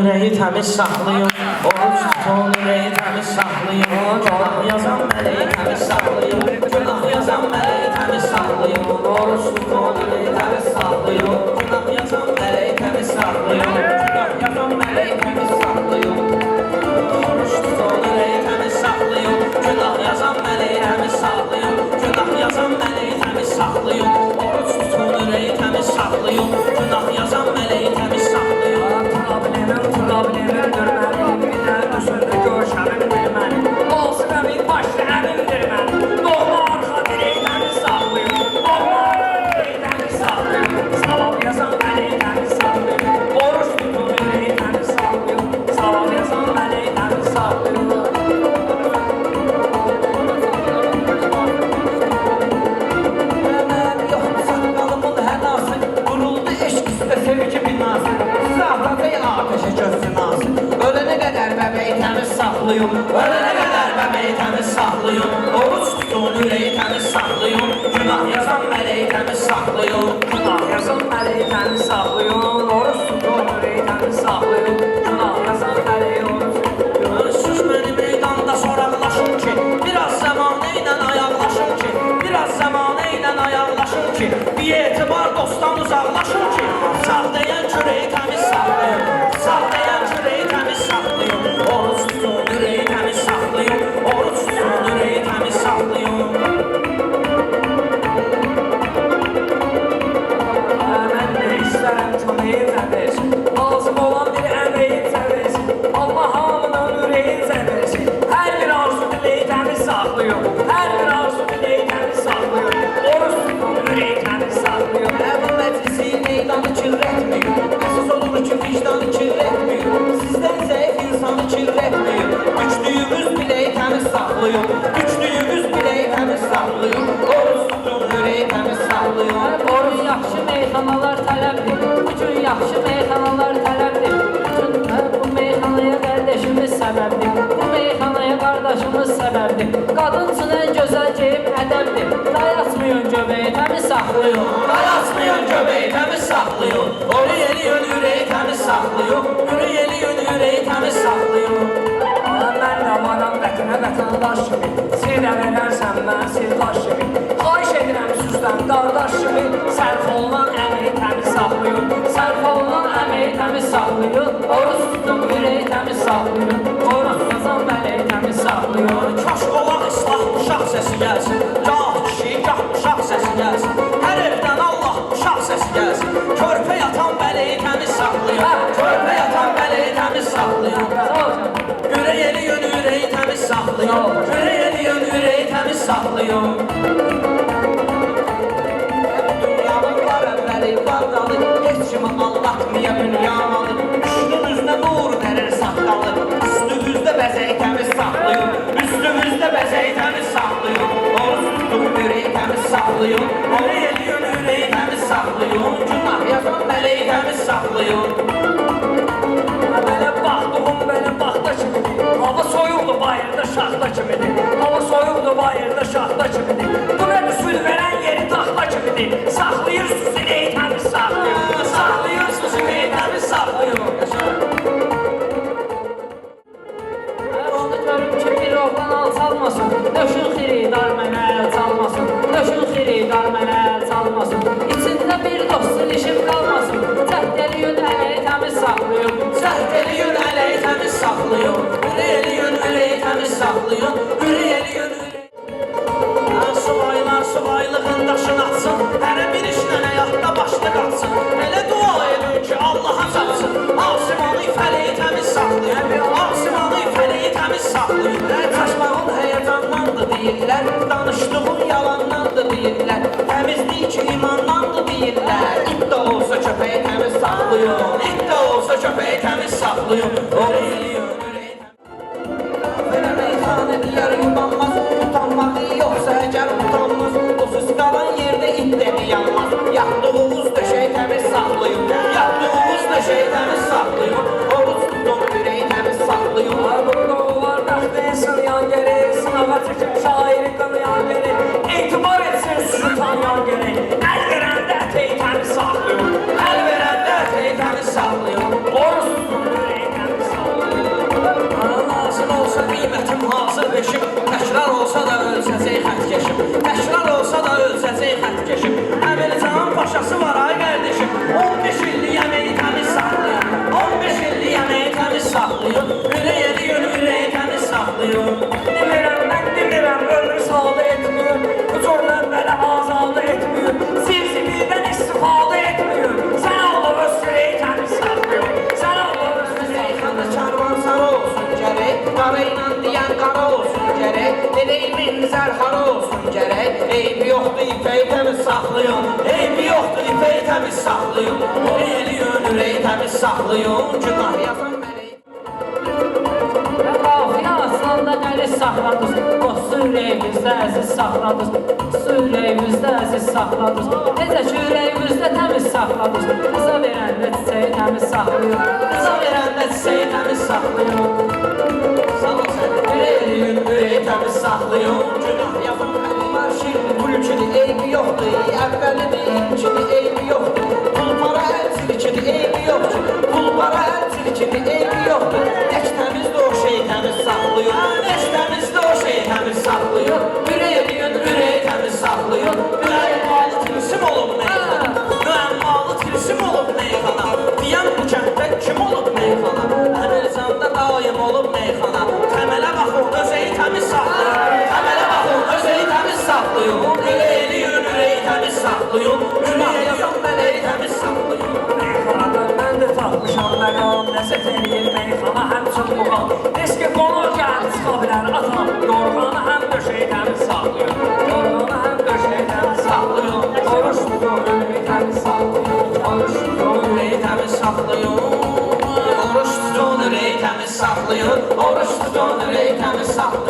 Yüreği temiz saxlayın, oruç tutun, yüreği temiz saxlayın. Günah yazan meleği temiz saxlayın, günah yazan meleği temiz saxlayın. Oruç tutun, yüreği temiz saxlayın, günah yazan meleği temiz saxlayın. Günah yazan meleği temiz saxlayın. Oruç tutun, yüreği temiz saxlayın, günah yazan meleği temiz saxlayın. Günah yazan meleği temiz saxlayın. Oruç tutun, yüreği temiz saxlayın, günah yazan meleği temiz saxlayın. Problemimdir mənim, günlər üstündə görüşəmimdir mənim. Olsun əmin başlı əmindir mənim. Doğma arxa dirəklərini saxlayın, doğma dirəklərini saxlayın. Salam yazan mələkləri saxlayın, oruç tutun ürəkləri saxlayın. Salam yazan mələkləri saxlayın. Mənim yoxdur saqqalımın hədası, quruldu eşq üstə sevgi binası. Zahra'yı ateşe çözsün asın. Ölene kadar bebeği temiz saxlayın, ölene kadar bebeği temiz saxlayın. Oruç tutun, yüreği temiz saxlayın, günah yazan meleği temiz saxlayın. Günah yazan mələkləri saxlayın, oruç tutun ürəkləri saxlayın. Günah yazan mələyi oruç tutun. Sus beni meydanda soraqlaşın ki, biraz zamanı ilə ayaqlaşın ki, biraz zamanı ilə ayaqlaşın ki, bir etibar dostdan uzaqlaşın ki, sağ deyən küreği temiz saxlayın, sağ deyən küreği temiz saxlayın. Oruç tutun, yüreği temiz saxlayın, oruç tutun, yüreği temiz saxlayın. Mən də istərəm köməyi təbəsin, lazım olan bir əməyi təbəsin. Allah hamının ürəyi təbəsin, hər bir arzu diləyi təmiz saxlayın, hər bir arzu diləyi təmiz saxlayın. Oruç tutun, ürəyi təmiz saxlayın. Bu məclisi meydanı kirletmeyin, əsas olur ki vicdanı kirletmeyin. Sizdən zəif insanı kirletmeyin, güçlüyümüz bileği təmiz saxlayın, güçlüyümüz bileği təmiz saxlayın. Oruç tutun, yüreği təmiz saxlayın. Oruç yaxşı meyxanalar tələbdir, bugün yaxşı meyxanalar tələbdir. Bu meyxanaya qardaşımız səbəbdir, bu meyxanaya qardaşımız səbəbdir. Qadın üçün ən gözəl geyim ədəbdir, dayatmayın göbeği təmiz saxlayın. Dayatmayın göbeği təmiz saxlayın, oru yeliyin, yüreği təmiz saxlayın, yürü yeliyin, yüreği təmiz saxlayın. Mən də varam vətənə vətəndaş kimi, sil də verərsən mən sildaş kimi. Xahiş edirəm süzdən qardaş kimi, sərf olunan əməyi təmiz saxlayın, sərf olunan əməyi təmiz saxlayın. Oruç tutun, ürəyi təmiz saxlayın, oruç yazan mələyi təmiz saxlayın. Kaş olan ıslah uşaq səsi gəlsin, gah kişi, gah uşaq səsi gəlsin. Hər evdən Allah uşaq səsi gəlsin, körpə yatan bələyi təmiz saxlayın, körpə yatan bələyi təmiz saxlayın. Ürək eliyin, yüreği təmiz saxlayın, ürək eliyin, yüreği təmiz saxlayın. Dünyanın var əvvəli, var dalı, heç kimi aldatmaya dünyalı. Üstümüzdə nur verir saqqalı, üstümüzdə bəzəyi təmiz saxlayın, üstümüzdə bəzəyi təmiz saxlayın. Oruç tutun, yüreği təmiz saxlayın, ürək eliyin, yüreği təmiz saxlayın. Günah yazan mələyi təmiz saxlayın. Mənim baxdığım mənim baxda kimidir, hava soyuqdur bayırda şaxta kimidir, hava soyuqdur bayırda şaxta kimidir. Buna üsul verən yeri taxta kimidir, saxlayırsınız sineyi təmiz saxlayın, saxlayırsınız sineyi təmiz saxlayın. Onu görüm ki bir oğlan al çalmasın, döşün xiridar mənə əl çalmasın, döşün xiridar mənə əl çalmasın. İçində bir dostun işim qalmasın, cəhdəliyün əməyi təmiz saxlayın. Səhdəliyün, ələyi təmiz saxlayın, ürək eliyin, yüreği təmiz saxlayın, ürək eliyin, yüreği. Suvaylığın daşını atsın, hərə bir işlə həyatda başlı qatsın. Elə dua edin ki Allaha çatsın, asimanı fələyi təmiz saxlayın, asimanı fələyi təmiz saxlayın. Çaşmağın həyəcandandır deyirlər, danışdığın yalandandır deyirlər, təmizlik ki imandandır deyirlər. İt də olsa köpəyi təmiz saxlayın, it də olsa köpəyi təmiz saxlayın. Ürək eliyin, yüreği təmiz. Belə meyxanə deyər yubanmaz, utanmağı yoxsa əgər utanmaz, o süs qalan yerdə it də yanmaz. Yatdığınız döşəyi təmiz saxlayın, yatdığınız döşəyi təmiz saxlayın. Oruç tutun, yüreği təmiz saxlayın. Burada olar bəxtə sınayan gərək, sınağa çəkib şairi qanayan gərək, etibar etsin sizi tanıyan gərək. Əl hazır beşim. Təkrar olsa da ölçəcək xətkeşim. Təkrar olsa da ölçəcək xətkeşim. Əmircan paşası var ay qardeşim. 15 illik yemeği təmiz saxlayın. 15 illik yemeği təmiz saxlayın. Ürək ediyor, ürək təmiz saxlayın. Demirəm, mən demirəm, ömür saldı etmiyor. Bu cürdən belə azadı etmiyor. Zivzividen istifadə etmiyor. Sən Allah öz süreyi təmiz saxlıyor. Sən Allah öz süreyi Şeyxanda karvan sarı olsun gərək. Qara ilə deyən qara olsun gərək. Eləyimin zərxara olsun gərək. Eybi yoxdur ipəyi təmiz saxlayın. Eybi yoxdur ipəyi təmiz saxlayın. Ürək ediyor, ürək təmiz saxlayın. Günah yazan mələk. Qafiyə aslanda qəli saxladınız. O sürəyimizdə əziz saxladınız. Sürəyimizdə əziz saxladınız. Necə ki ürəyimizdə təmiz saxladınız. Qıza verəndə çiçəyi təmiz saxlayır. Qıza verəndə çiçəyi təmiz saxlayın. Sağ ol sən. Ürək ediyor, ürək təmiz saxlayın. Günah yazan mələk var. Şirli gülçüdür, eybi yoxdur. Əvvəlidir, ikidir, eybi yoxdur. Pul para əl çirkidir, eybi yoxdur. Pul para əl çirkidir, eybi yoxdur. Tək təmizdir o şey təmiz saxlayın. Tək təmizdir o şey təmiz saxlayın. Ürək ediyor, ürək təmiz saxlayın. Müəmmalı tilsim olub meyxana. Müəmmalı tilsim olub meyxana. Deyən bu kənddə kim olub meyxana? Əmircanda daim olub meyxana. Təmələ baxın, özəyi təmiz saxlayın. Təmələ baxın, özəyi təmiz saxlayın. Ürək ediyor, ürək təmiz saxlayın. Günah yazan mələyi təmiz saxlayın. Meyxanadan mən də tapmışam məqam. Nəzət eləyir meyxana həmçin muğam. Eski qonur gəldi çıxa bilər atam. Yorğanı həm döşəyi təmiz saxlayır. Yorğanı həm döşəyi təmiz saxlayır. Oruç tutur, ürəyi təmiz saxlayır. Oruç tutur, Ürəyi təmiz saxlayın. Oruç tutun, ürəyi təmiz saxlayın. Oruç tutun, ürəyi təmiz saxlayın.